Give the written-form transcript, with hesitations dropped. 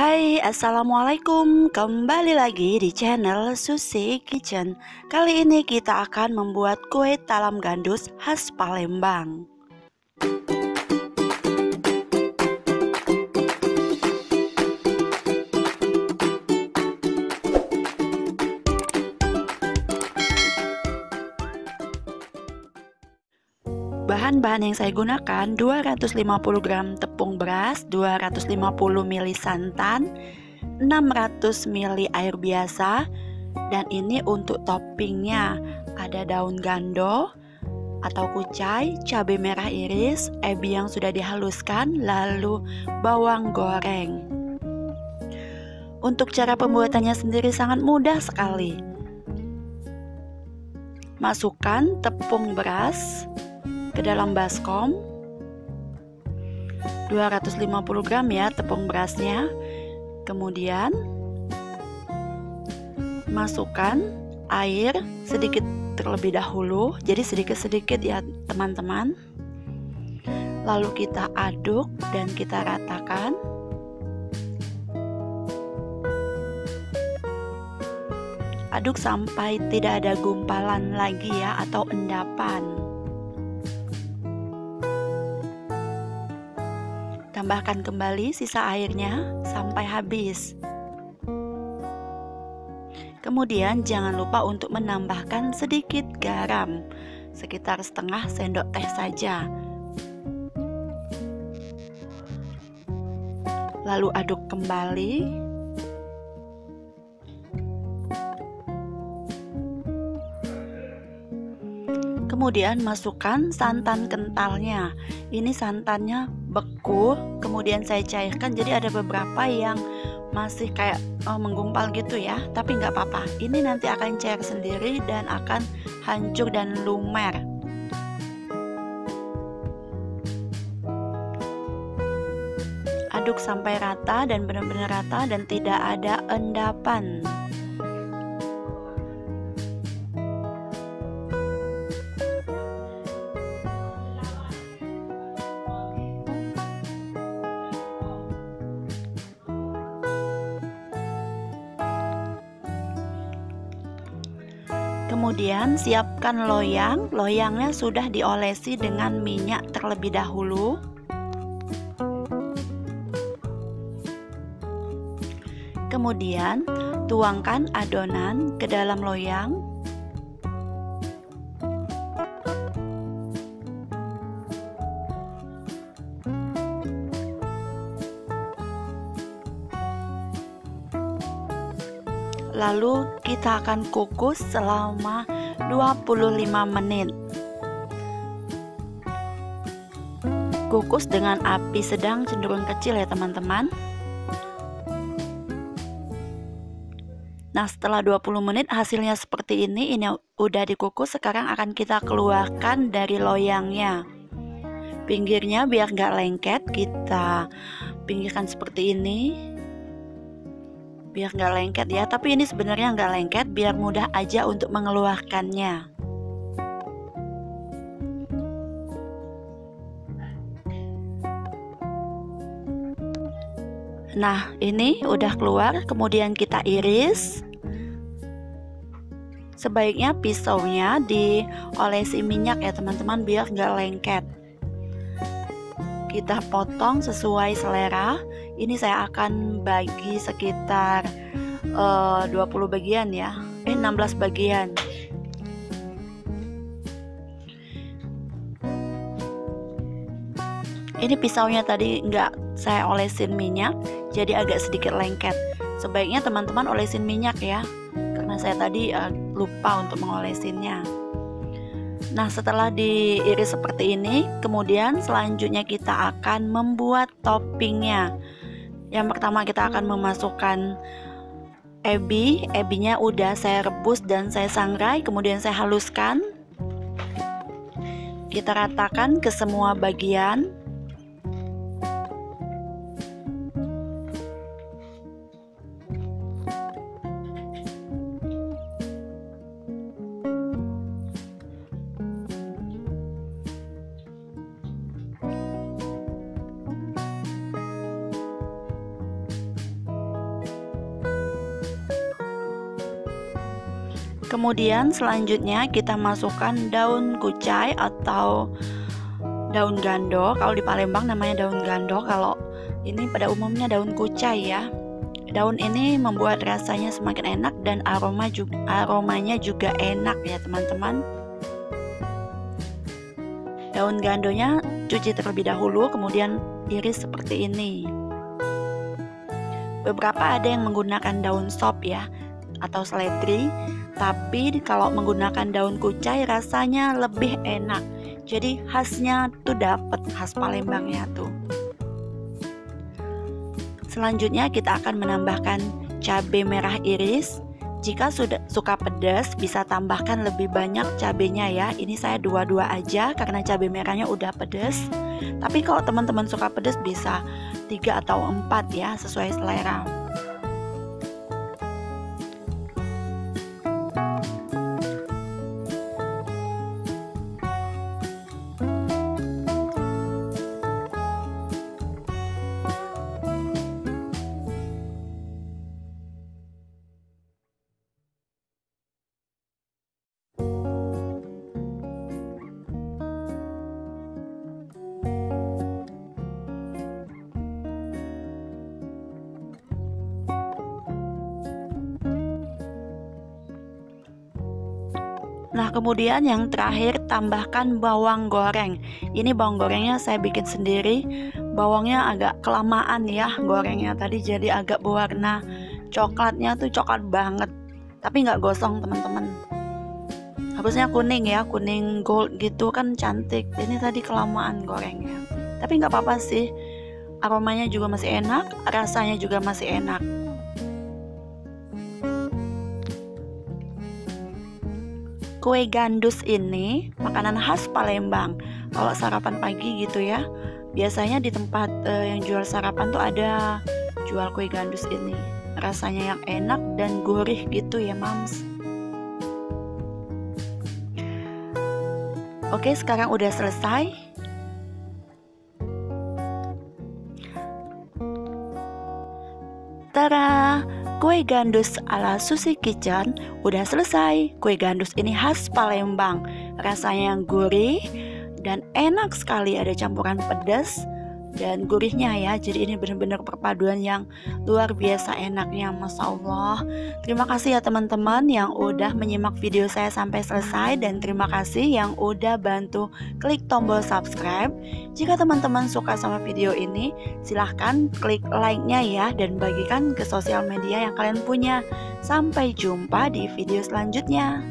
Hai, assalamualaikum. Kembali lagi di channel Susi Kitchen. Kali ini kita akan membuat kue talam gandus khas Palembang. Bahan-bahan yang saya gunakan 250 gram tepung beras, 250 ml santan, 600 ml air biasa. Dan ini untuk toppingnya ada daun gando atau kucai, cabai merah iris, ebi yang sudah dihaluskan, lalu bawang goreng. Untuk cara pembuatannya sendiri sangat mudah sekali. Masukkan tepung beras ke dalam baskom, 250 gram ya tepung berasnya. Kemudian masukkan air sedikit terlebih dahulu, jadi sedikit-sedikit ya teman-teman. Lalu kita aduk dan kita ratakan. Aduk sampai tidak ada gumpalan lagi ya atau endapan. Tambahkan kembali sisa airnya sampai habis. Kemudian jangan lupa untuk menambahkan sedikit garam, sekitar setengah sendok teh saja. Lalu aduk kembali. Kemudian masukkan santan kentalnya. Ini santannya beku, kemudian saya cairkan, jadi ada beberapa yang masih kayak menggumpal gitu ya, tapi nggak apa-apa. Ini nanti akan cair sendiri dan akan hancur dan lumer. Aduk sampai rata dan benar-benar rata dan tidak ada endapan. Kemudian siapkan loyang. Loyangnya sudah diolesi dengan minyak terlebih dahulu. Kemudian tuangkan adonan ke dalam loyang. Lalu kita akan kukus selama 25 menit. Kukus dengan api sedang cenderung kecil ya teman-teman. Nah, setelah 20 menit hasilnya seperti ini udah dikukus. Sekarang akan kita keluarkan dari loyangnya. Pinggirnya biar nggak lengket, kita pinggirkan seperti ini. Biar nggak lengket ya, tapi ini sebenarnya nggak lengket, biar mudah aja untuk mengeluarkannya. Nah, ini udah keluar, kemudian kita iris. Sebaiknya pisaunya diolesi minyak ya teman-teman, biar nggak lengket. Kita potong sesuai selera. Ini saya akan bagi sekitar 20 bagian ya, 16 bagian. Ini pisaunya tadi nggak saya olesin minyak, jadi agak sedikit lengket. Sebaiknya teman-teman olesin minyak ya, karena saya tadi lupa untuk mengolesinnya. Nah, setelah diiris seperti ini, kemudian selanjutnya kita akan membuat toppingnya. Yang pertama kita akan memasukkan ebi. Ebinya udah saya rebus dan saya sangrai, kemudian saya haluskan. Kita ratakan ke semua bagian. Kemudian selanjutnya kita masukkan daun kucai atau daun gando. Kalau di Palembang namanya daun gando, kalau ini pada umumnya daun kucai ya. Daun ini membuat rasanya semakin enak dan aromanya juga enak ya teman-teman. Daun gandonya cuci terlebih dahulu, kemudian iris seperti ini. Beberapa ada yang menggunakan daun sop ya, atau seledri, tapi kalau menggunakan daun kucai rasanya lebih enak. Jadi khasnya tuh dapet, khas Palembangnya tuh. Selanjutnya kita akan menambahkan cabai merah iris. Jika sudah suka pedas, bisa tambahkan lebih banyak cabenya ya. Ini saya dua-dua aja karena cabai merahnya udah pedas. Tapi kalau teman-teman suka pedas bisa 3 atau 4 ya, sesuai selera. Nah, kemudian yang terakhir tambahkan bawang goreng. Ini bawang gorengnya saya bikin sendiri. Bawangnya agak kelamaan ya gorengnya tadi, jadi agak berwarna coklatnya tuh coklat banget. Tapi nggak gosong teman-teman. Harusnya kuning ya, kuning gold gitu kan cantik. Ini tadi kelamaan gorengnya. Tapi nggak apa-apa sih. Aromanya juga masih enak, rasanya juga masih enak. Kue gandus ini makanan khas Palembang. Kalau sarapan pagi gitu ya, biasanya di tempat yang jual sarapan tuh ada jual kue gandus ini. Rasanya yang enak dan gurih gitu ya mams. Oke, sekarang udah selesai. Tara, kue gandus ala Susi Kitchen udah selesai. Kue gandus ini khas Palembang. Rasanya yang gurih dan enak sekali, ada campuran pedas dan gurihnya ya. Jadi ini benar-benar perpaduan yang luar biasa enaknya, Masya Allah. Terima kasih ya teman-teman yang udah menyimak video saya sampai selesai, dan terima kasih yang udah bantu klik tombol subscribe. Jika teman-teman suka sama video ini, silahkan klik like-nya ya, dan bagikan ke sosial media yang kalian punya. Sampai jumpa di video selanjutnya.